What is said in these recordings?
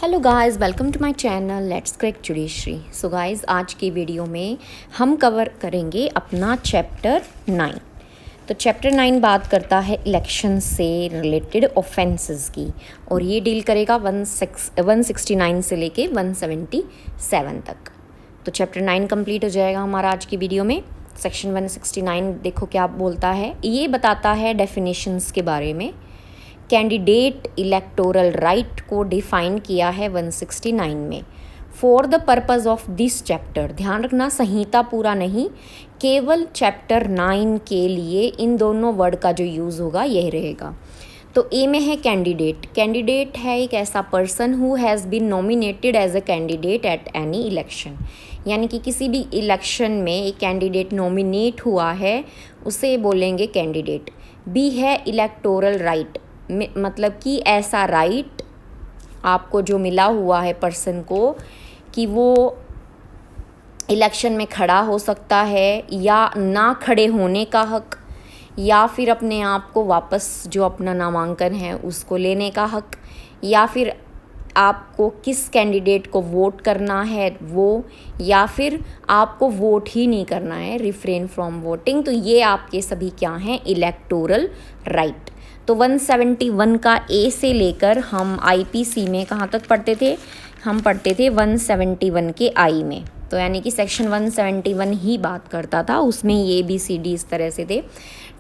Hello guys, welcome to my channel let's crack judiciary. So guys, आज की video में हम कवर करेंगे अपना चैप्टर 9। तो चैप्टर 9 बात करता है इलेक्शन से रिलेटेड ऑफेंसेस की, और ये डील करेगा 169 से लेके 177 तक। तो चैप्टर 9 कंप्लीट हो जाएगा हमारा आज की वीडियो में। सेक्शन 169 देखो क्या बोलता है। ये बताता है डेफिनेशंस के बारे में। कैंडिडेट इलेक्टोरल राइट को डिफाइन किया है 169 में। For the purpose of this chapter, ध्यान रखना संहिता पूरा नहीं, केवल चैप्टर 9 के लिए इन दोनों वर्ड का जो यूज़ होगा यही रहेगा। तो ए में है कैंडिडेट। कैंडिडेट है एक ऐसा person who has been nominated as a candidate at any election, यानी कि किसी भी इलेक्शन में एक कैंडिडेट नॉमिनेट हुआ है उसे बोलेंगे कैंडिडेट। बी है इलेक्टोरल राइट, मतलब कि ऐसा राइट आपको जो मिला हुआ है पर्सन को कि वो इलेक्शन में खड़ा हो सकता है या ना खड़े होने का हक, या फिर अपने आप को वापस जो अपना नामांकन है उसको लेने का हक, या फिर आपको किस कैंडिडेट को वोट करना है वो, या फिर आपको वोट ही नहीं करना है, रिफ्रेन फ्रॉम वोटिंग। तो ये आपके सभी क्या हैं, इलेक्टोरल राइट। तो 171 का ए से लेकर हम आईपीसी में कहाँ तक पढ़ते थे, हम पढ़ते थे 171 के आई में। तो यानी कि सेक्शन 171 ही बात करता था, उसमें ये बी सी डी इस तरह से थे।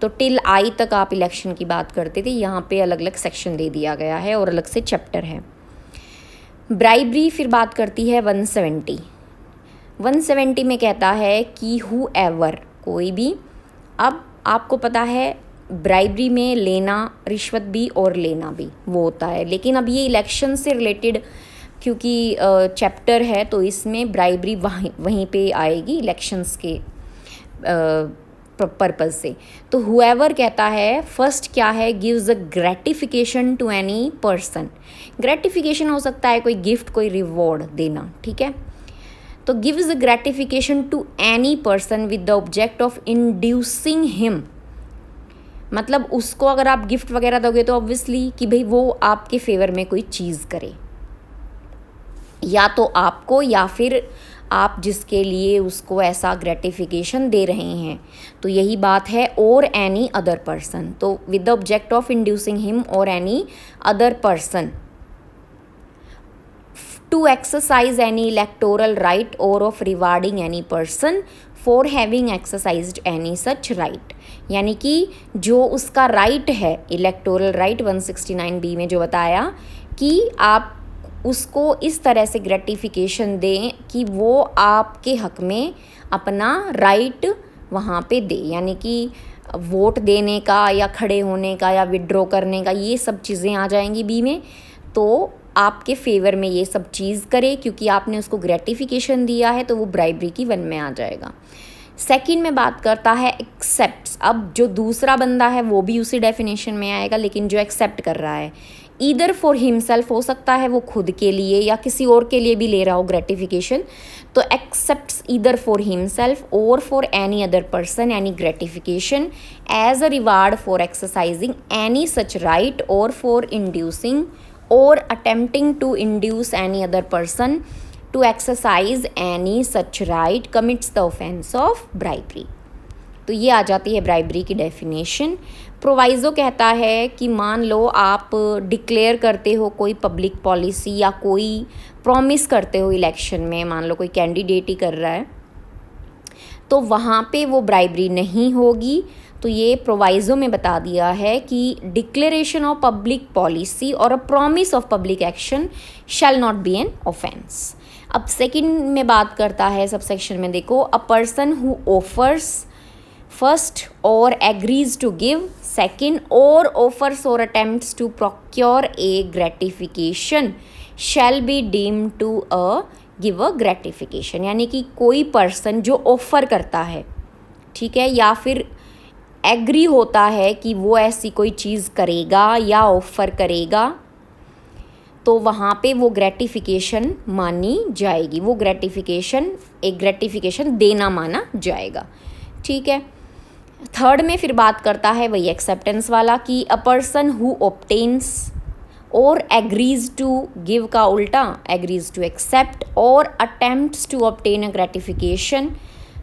तो टिल आई तक आप इलेक्शन की बात करते थे। यहाँ पे अलग अलग सेक्शन दे दिया गया है और अलग से चैप्टर है। ब्राइबरी फिर बात करती है 170 में कहता है कि हु एवर, कोई भी। अब आपको पता है ब्राइबरी में लेना, रिश्वत भी और लेना भी वो होता है, लेकिन अब ये इलेक्शन से रिलेटेड क्योंकि चैप्टर है तो इसमें ब्राइबरी वहीं पे आएगी इलेक्शंस के पर्पज़ से। तो हुएवर कहता है फर्स्ट क्या है, gives a gratification to any person. Gratification हो सकता है कोई गिफ्ट, कोई रिवॉर्ड देना, ठीक है। तो gives a gratification to any person with the object of inducing him, मतलब उसको अगर आप गिफ्ट वगैरह दोगे तो ऑब्वियसली कि भाई वो आपके फेवर में कोई चीज़ करे, या तो आपको या फिर आप जिसके लिए उसको ऐसा ग्रेटिफिकेशन दे रहे हैं। तो यही बात है, और एनी अदर पर्सन। तो with the object of inducing him or any other person to exercise any electoral right or of rewarding any person for having exercised any such right, यानी कि जो उसका राइट है, electoral right 169B में जो बताया कि आप उसको इस तरह से ग्रेटिफिकेशन दें कि वो आपके हक में अपना राइट वहाँ पे दे, यानी कि वोट देने का या खड़े होने का या विड्रॉ करने का, ये सब चीज़ें आ जाएंगी बी में। तो आपके फेवर में ये सब चीज़ करे क्योंकि आपने उसको ग्रेटिफिकेशन दिया है, तो वो ब्राइबरी की 1 में आ जाएगा। सेकंड में बात करता है एक्सेप्ट्स। अब जो दूसरा बंदा है वो भी उसी डेफिनेशन में आएगा, लेकिन जो एक्सेप्ट कर रहा है ईदर फॉर हिमसेल्फ, हो सकता है वो खुद के लिए या किसी और के लिए भी ले रहा हो ग्रेटिफिकेशन। तो accepts either for himself or for any other person any gratification as a reward for exercising any such right or for inducing or attempting to induce any other person to exercise any such right commits the offense of bribery। तो ये आ जाती है bribery की definition. प्रोवाइज़ो कहता है कि मान लो आप डिक्लेयर करते हो कोई पब्लिक पॉलिसी या कोई प्रॉमिस करते हो इलेक्शन में, मान लो कोई कैंडिडेट ही कर रहा है, तो वहाँ पे वो ब्राइबरी नहीं होगी। तो ये प्रोवाइज़ो में बता दिया है कि डिक्लेरेशन ऑफ पब्लिक पॉलिसी और a promise of public action shall not be an offence. अब सेकंड में बात करता है सब सेक्शन में, देखो, a person who offers first और एग्रीज टू गिव सेकंड और ऑफर्स और attempts to procure a gratification shall be deemed to a give a gratification, यानी कि कोई पर्सन जो ऑफ़र करता है, ठीक है, या फिर एग्री होता है कि वो ऐसी कोई चीज़ करेगा या ऑफ़र करेगा, तो वहाँ पे वो ग्रेटिफिकेशन मानी जाएगी, वो ग्रेटिफिकेशन एक ग्रेटिफिकेशन देना माना जाएगा, ठीक है। थर्ड में फिर बात करता है वही एक्सेप्टेंस वाला कि अ पर्सन हु ऑब्टेन्स और एग्रीज टू, गिव का उल्टा एग्रीज टू एक्सेप्ट, और attempts to obtain a gratification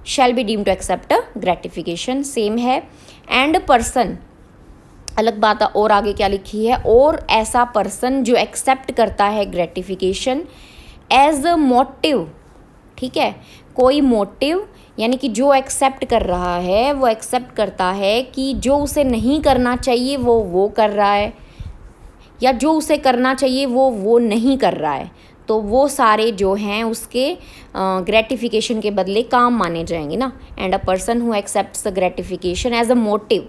shall be deemed to accept a gratification, same है। एंड पर्सन, अलग बात है, और आगे क्या लिखी है, और ऐसा पर्सन जो एक्सेप्ट करता है ग्रेटिफिकेशन एज अ मोटिव, ठीक है, कोई मोटिव, यानी कि जो एक्सेप्ट कर रहा है वो एक्सेप्ट करता है कि जो उसे नहीं करना चाहिए वो कर रहा है, या जो उसे करना चाहिए वो नहीं कर रहा है, तो वो सारे जो हैं उसके ग्रेटिफिकेशन के बदले काम माने जाएंगे ना। And a person who accepts the gratification as a motive,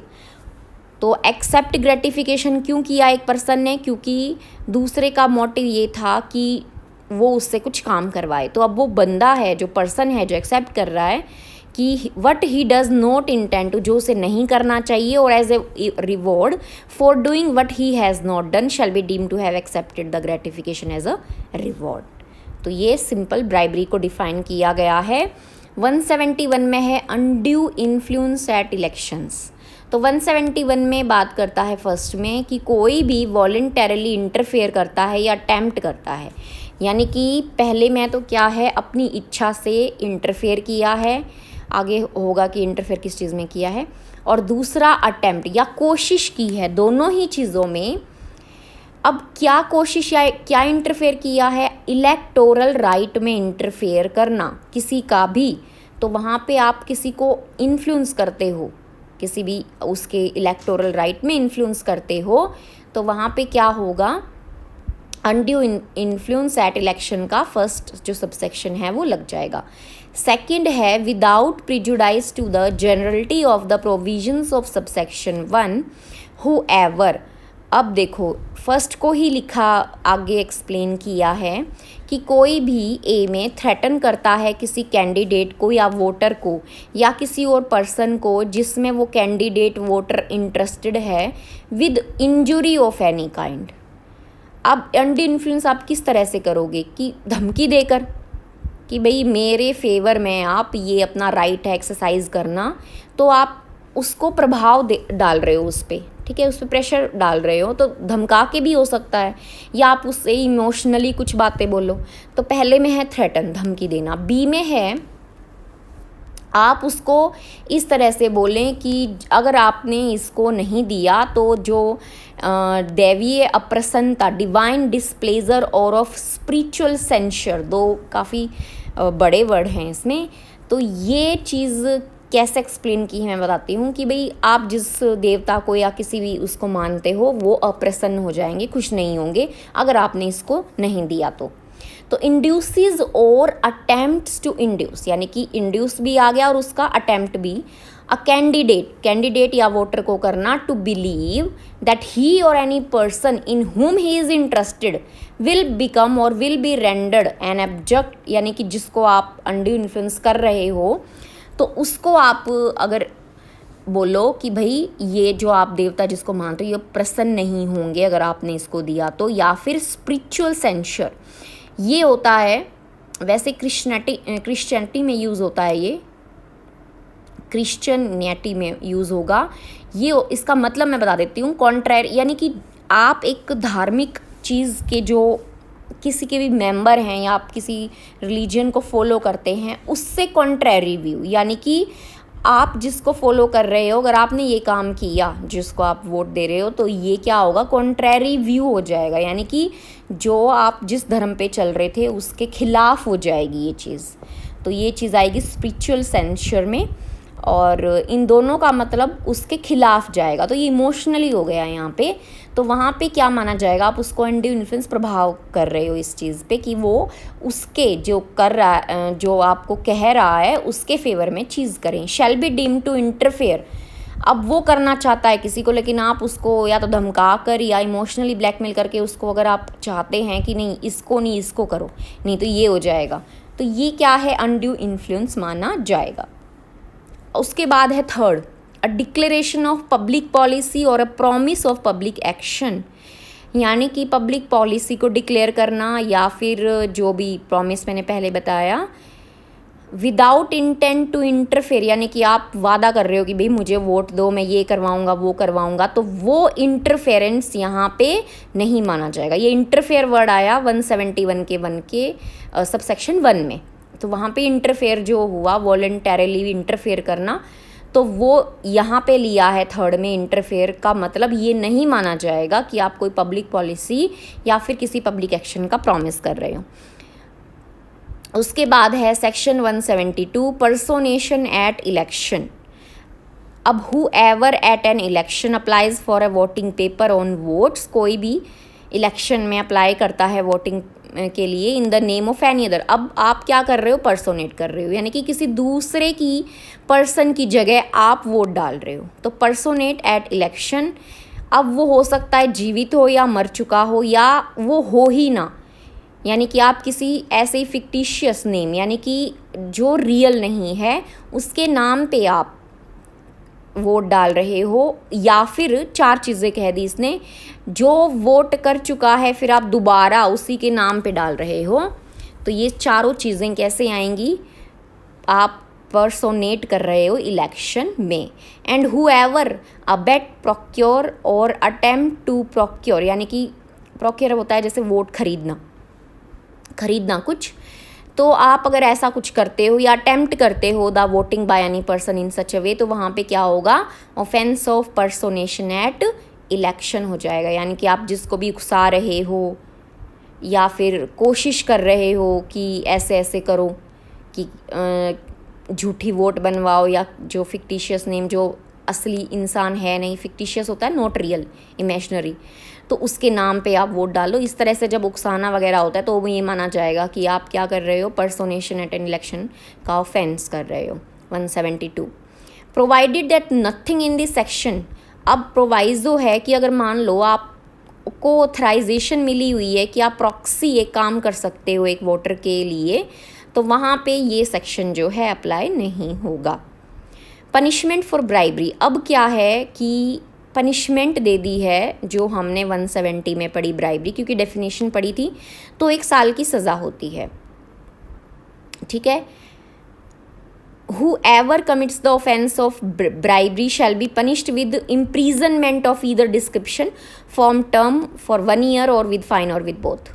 तो एक्सेप्ट ग्रेटिफिकेशन क्यों किया एक पर्सन ने, क्योंकि दूसरे का मोटिव ये था कि वो उससे कुछ काम करवाए। तो अब वो बंदा है, जो पर्सन है, जो एक्सेप्ट कर रहा है कि what he does not intend to, जो उसे नहीं करना चाहिए, और as a reward for doing what he has not done shall be deem to have accepted the gratification as a reward. तो ये सिंपल ब्राइबरी को डिफाइन किया गया है। 171 में है अनड्यू इन्फ्लुएंस एट इलेक्शंस। तो 171 में बात करता है फर्स्ट में कि कोई भी वॉलेंटरली इंटरफेयर करता है या अटैम्प्ट करता है, यानी कि पहले में तो क्या है, अपनी इच्छा से इंटरफेयर किया है, आगे होगा कि इंटरफेयर किस चीज़ में किया है, और दूसरा अटैम्प्ट या कोशिश की है, दोनों ही चीज़ों में। अब क्या कोशिश या क्या इंटरफेयर किया है, इलेक्टोरल राइट में इंटरफेयर करना किसी का भी, तो वहाँ पे आप किसी को इन्फ्लुएंस करते हो, किसी भी उसके इलेक्टोरल राइट में इन्फ्लुएंस करते हो, तो वहाँ पे क्या होगा, अनड्यू इन्फ्लुएंस एट इलेक्शन का फर्स्ट जो सबसेक्शन है वो लग जाएगा। सेकंड है without prejudice to the generality of the provisions of subsection 1 however. अब देखो फर्स्ट को ही लिखा, आगे एक्सप्लेन किया है कि कोई भी ए में थ्रेटन करता है किसी कैंडिडेट को या वोटर को या किसी और पर्सन को जिसमें वो कैंडिडेट वोटर इंटरेस्टेड है with injury of any kind. अब अनड्यू इन्फ्लुएंस आप किस तरह से करोगे, कि धमकी देकर कि भाई मेरे फेवर में आप ये अपना राइट है एक्सरसाइज करना, तो आप उसको प्रभाव डाल रहे हो उस पर, ठीक है, उस पर प्रेशर डाल रहे हो, तो धमका के भी हो सकता है, या आप उससे इमोशनली कुछ बातें बोलो। तो पहले में है थ्रेटन, धमकी देना। बी में है आप उसको इस तरह से बोलें कि अगर आपने इसको नहीं दिया तो जो दैवीय अप्रसन्नता, डिवाइन डिस्प्लेजर और ऑफ स्पिरिचुअल सेंशर, दो काफ़ी बड़े वर्ड हैं इसमें। तो ये चीज़ कैसे एक्सप्लेन की है मैं बताती हूँ कि भाई आप जिस देवता को या किसी भी उसको मानते हो वो अप्रसन्न हो जाएंगे, खुश नहीं होंगे अगर आपने इसको नहीं दिया तो इंड्यूसेस और अटेम्प्ट्स टू इंड्यूस, यानी कि इंड्यूस भी आ गया और उसका अटेम्प्ट भी। अ कैंडिडेट या वोटर को करना टू बिलीव दैट ही और any person in whom he is interested will become or will be rendered an object, यानी कि जिसको आप अनड्यू इन्फ्लुएंस कर रहे हो तो उसको आप अगर बोलो कि भाई ये जो आप देवता जिसको मानते हो ये प्रसन्न नहीं होंगे अगर आपने इसको दिया तो, या फिर स्पिरिचुअल सेंशर ये होता है, वैसे क्रिश्चियनिटी में यूज़ होता है, ये क्रिश्चियनिटी में यूज़ होगा ये। इसका मतलब मैं बता देती हूँ, कॉन्ट्रैरी, यानी कि आप एक धार्मिक चीज़ के जो किसी के भी मेंबर हैं या आप किसी रिलीजन को फॉलो करते हैं उससे कॉन्ट्रैरी व्यू, यानी कि आप जिसको फॉलो कर रहे हो अगर आपने ये काम किया जिसको आप वोट दे रहे हो तो ये क्या होगा, कॉन्ट्रैरी व्यू हो जाएगा, यानी कि जो आप जिस धर्म पे चल रहे थे उसके खिलाफ हो जाएगी ये चीज़। तो ये चीज़ आएगी स्पिरिचुअल सेंशर में, और इन दोनों का मतलब उसके खिलाफ जाएगा, तो ये इमोशनली हो गया यहाँ पे। तो वहाँ पे क्या माना जाएगा, आप उसको अनड्यू इन्फ्लुएंस प्रभाव कर रहे हो इस चीज़ पे कि वो उसके जो कर रहा जो आपको कह रहा है उसके फेवर में चीज़ करें। Shall be deem to interfere, अब वो करना चाहता है किसी को लेकिन आप उसको या तो धमका कर या इमोशनली ब्लैकमेल करके उसको अगर आप चाहते हैं कि नहीं इसको नहीं इसको करो, नहीं तो ये हो जाएगा, तो ये क्या है, अनड्यू इन्फ्लुएंस माना जाएगा। उसके बाद है third, a declaration of public policy और a promise of public action, यानी कि पब्लिक पॉलिसी को डिक्लेयर करना या फिर जो भी प्रॉमिस मैंने पहले बताया विदाउट इंटेंट टू इंटरफेयर, यानी कि आप वादा कर रहे हो कि भाई मुझे वोट दो, मैं ये करवाऊंगा वो करवाऊंगा, तो वो इंटरफेरेंस यहाँ पे नहीं माना जाएगा। ये इंटरफेयर वर्ड आया 171 के 1 के सबसेक्शन 1 में, तो वहाँ पे इंटरफेयर जो हुआ वॉलंटरली इंटरफेयर करना, तो वो यहाँ पे लिया है थर्ड में। इंटरफेयर का मतलब ये नहीं माना जाएगा कि आप कोई पब्लिक पॉलिसी या फिर किसी पब्लिक एक्शन का प्रॉमिस कर रहे हो। उसके बाद है सेक्शन 172 पर्सोनेशन एट इलेक्शन। अब who ever eight an election applies for a voting paper on votes, कोई भी इलेक्शन में अप्लाई करता है वोटिंग के लिए in the name of any other. अब आप क्या कर रहे हो, पर्सोनेट कर रहे हो, यानी कि किसी दूसरे की पर्सन की जगह आप वोट डाल रहे हो, तो पर्सोनेट एट इलेक्शन। अब वो हो सकता है जीवित हो या मर चुका हो या वो हो ही ना, यानी कि आप किसी ऐसे ही फिक्टिशियस नेम, यानी कि जो रियल नहीं है उसके नाम पे आप वोट डाल रहे हो, या फिर 4 चीज़ें कह दी इसने, जो वोट कर चुका है फिर आप दोबारा उसी के नाम पे डाल रहे हो। तो ये चारों चीज़ें कैसे आएंगी, आप पर्सोनेट कर रहे हो इलेक्शन में। एंड हुएवर अबेट प्रोक्योर और अटेम्प्ट टू प्रोक्योर, यानी कि प्रोक्योर होता है जैसे वोट खरीदना कुछ, तो आप अगर ऐसा कुछ करते हो या अटेम्प्ट करते हो the voting by any person in such a way, तो वहाँ पे क्या होगा, offence of personation at election हो जाएगा। यानी कि आप जिसको भी उकसा रहे हो या फिर कोशिश कर रहे हो कि ऐसे ऐसे करो कि झूठी वोट बनवाओ, या जो फिक्टिशियस नेम, जो असली इंसान है नहीं, फिक्टिशियस होता है नॉट रियल, इमेजनरी, तो उसके नाम पे आप वोट डालो। इस तरह से जब उकसाना वगैरह होता है तो वो ये माना जाएगा कि आप क्या कर रहे हो, पर्सोनेशन एट एन इलेक्शन का ऑफेंस कर रहे हो। 172 provided that nothing in this section. अब प्रोवाइजो है कि अगर मान लो आपको ऑथराइजेशन मिली हुई है कि आप प्रॉक्सी एक काम कर सकते हो एक वोटर के लिए, तो वहाँ पे ये सेक्शन जो है अप्लाई नहीं होगा। Punishment for bribery. अब क्या है कि पनिशमेंट दे दी है जो हमने 170 में पढ़ी ब्राइबरी, क्योंकि डेफिनेशन पढ़ी थी, तो 1 साल की सज़ा होती है, ठीक है। Whoever commits the offense of bribery shall be punished with imprisonment of either description from term for 1 year or with fine or with both।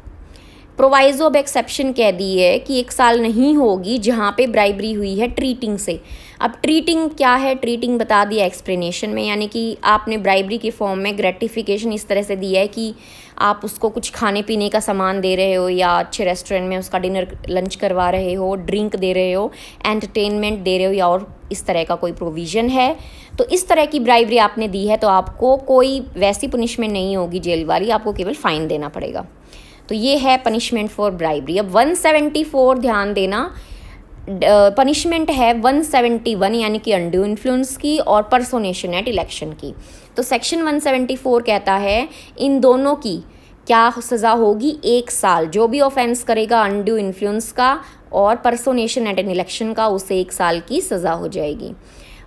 Proviso of exception कह दी है कि 1 साल नहीं होगी जहाँ पे ब्राइबरी हुई है ट्रीटिंग से। अब ट्रीटिंग क्या है, ट्रीटिंग बता दिया एक्सप्लेनेशन में, यानी कि आपने ब्राइबरी के फॉर्म में ग्रेटिफिकेशन इस तरह से दिया है कि आप उसको कुछ खाने पीने का सामान दे रहे हो, या अच्छे रेस्टोरेंट में उसका डिनर लंच करवा रहे हो, ड्रिंक दे रहे हो, एंटरटेनमेंट दे रहे हो, या और इस तरह का कोई प्रोविज़न है, तो इस तरह की ब्राइबरी आपने दी है, तो आपको कोई वैसी पनिशमेंट नहीं होगी जेल वाली, आपको केवल फ़ाइन देना पड़ेगा। तो ये है पनिशमेंट फॉर ब्राइबरी। अब 174 ध्यान देना, पनिशमेंट है 171 यानी कि अनड्यू इन्फ्लुएंस की और पर्सोनेशन एट इलेक्शन की। तो सेक्शन 174 कहता है इन दोनों की क्या सज़ा होगी, 1 साल। जो भी ऑफेंस करेगा अनड्यू इन्फ्लुएंस का और पर्सोनेशन एट एन इलेक्शन का, उसे 1 साल की सज़ा हो जाएगी।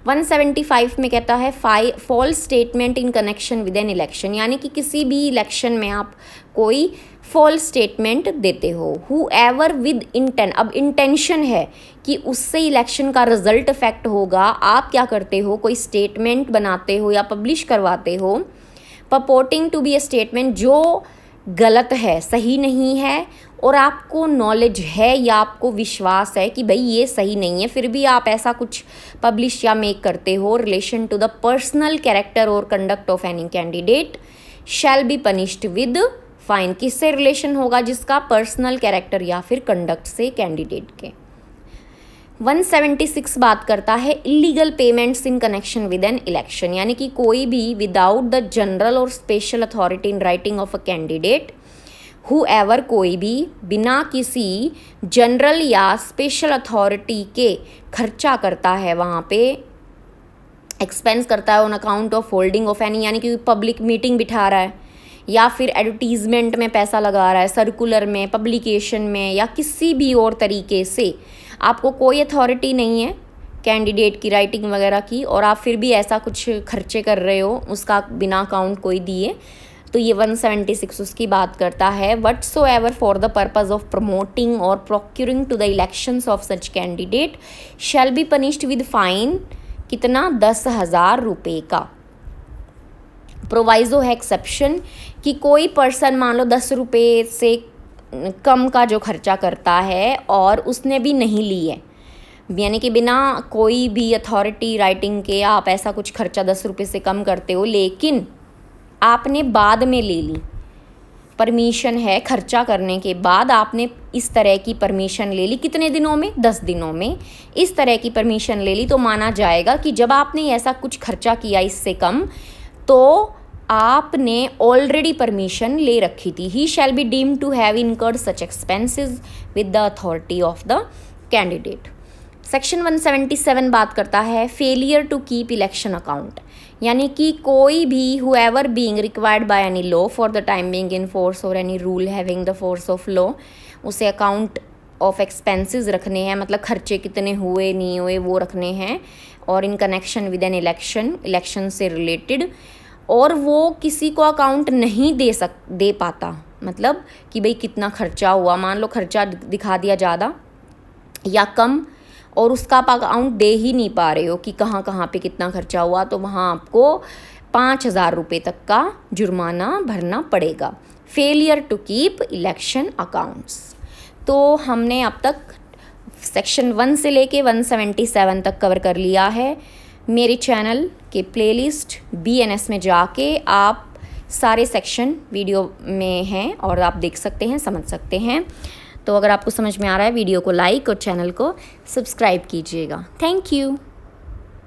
175 में कहता है false statement in connection with an election, यानी कि किसी भी इलेक्शन में आप कोई फॉल्स स्टेटमेंट देते हो। हुएवर विद इंटेंट, अब इंटेंशन है कि उससे इलेक्शन का रिजल्ट इफेक्ट होगा, आप क्या करते हो, कोई स्टेटमेंट बनाते हो या पब्लिश करवाते हो, पपोर्टिंग टू बी ए स्टेटमेंट जो गलत है, सही नहीं है, और आपको नॉलेज है या आपको विश्वास है कि भाई ये सही नहीं है, फिर भी आप ऐसा कुछ पब्लिश या मेक करते हो relation to the personal character or conduct of any candidate shall be punished with fine. किससे रिलेशन होगा, जिसका पर्सनल कैरेक्टर या फिर कंडक्ट से कैंडिडेट के। 176 बात करता है illegal payments in connection with an election, यानी कि कोई भी without the general or special authority in writing of a candidate, however कोई भी बिना किसी जनरल या स्पेशल अथॉरिटी के खर्चा करता है, वहाँ पे एक्सपेंस करता है on account of holding of any, यानी कि पब्लिक मीटिंग बिठा रहा है या फिर एडवर्टीजमेंट में पैसा लगा रहा है, सर्कुलर में, पब्लिकेशन में, या किसी भी और तरीके से आपको कोई अथॉरिटी नहीं है कैंडिडेट की राइटिंग वगैरह की, और आप फिर भी ऐसा कुछ खर्चे कर रहे हो उसका बिना अकाउंट कोई दिए, तो ये 176 उसकी बात करता है, whatsoever for the purpose of promoting or procuring to the elections of such candidate shall be punished with fine, कितना, 10,000 रुपये का। प्रोवाइजो है एक्सेप्शन कि कोई पर्सन मान लो 10 रुपये से कम का जो खर्चा करता है और उसने भी नहीं ली है, यानी कि बिना कोई भी अथॉरिटी राइटिंग के आप ऐसा कुछ खर्चा 10 रुपये से कम करते हो, लेकिन आपने बाद में ले ली, परमिशन है खर्चा करने के बाद आपने इस तरह की परमिशन ले ली, कितने दिनों में, 10 दिनों में इस तरह की परमिशन ले ली, तो माना जाएगा कि जब आपने ऐसा कुछ खर्चा किया इससे कम, तो आपने ऑलरेडी परमिशन ले रखी थी। He shall be deemed to have incurred such expenses with the authority of the candidate. Section 177 बात करता है failure to keep election account, यानी कि कोई भी whoever being required by any law for the time being in force or any rule having the force of law, उसे account of expenses रखने हैं, मतलब खर्चे कितने हुए नहीं हुए वो रखने हैं, और इन कनेक्शन विद एन इलेक्शन से रिलेटेड, और वो किसी को अकाउंट नहीं दे पाता, मतलब कि भाई कितना खर्चा हुआ, मान लो खर्चा दिखा दिया ज़्यादा या कम और उसका आप अकाउंट दे ही नहीं पा रहे हो कि कहाँ कहाँ पे कितना खर्चा हुआ, तो वहाँ आपको 5,000 रुपये तक का जुर्माना भरना पड़ेगा। Failure to keep election accounts. तो हमने अब तक सेक्शन 1 से लेके 177 तक कवर कर लिया है। मेरे चैनल के प्लेलिस्ट BNS में जाके आप सारे सेक्शन वीडियो में हैं और आप देख सकते हैं, समझ सकते हैं। तो अगर आपको समझ में आ रहा है वीडियो को लाइक और चैनल को सब्सक्राइब कीजिएगा। Thank you.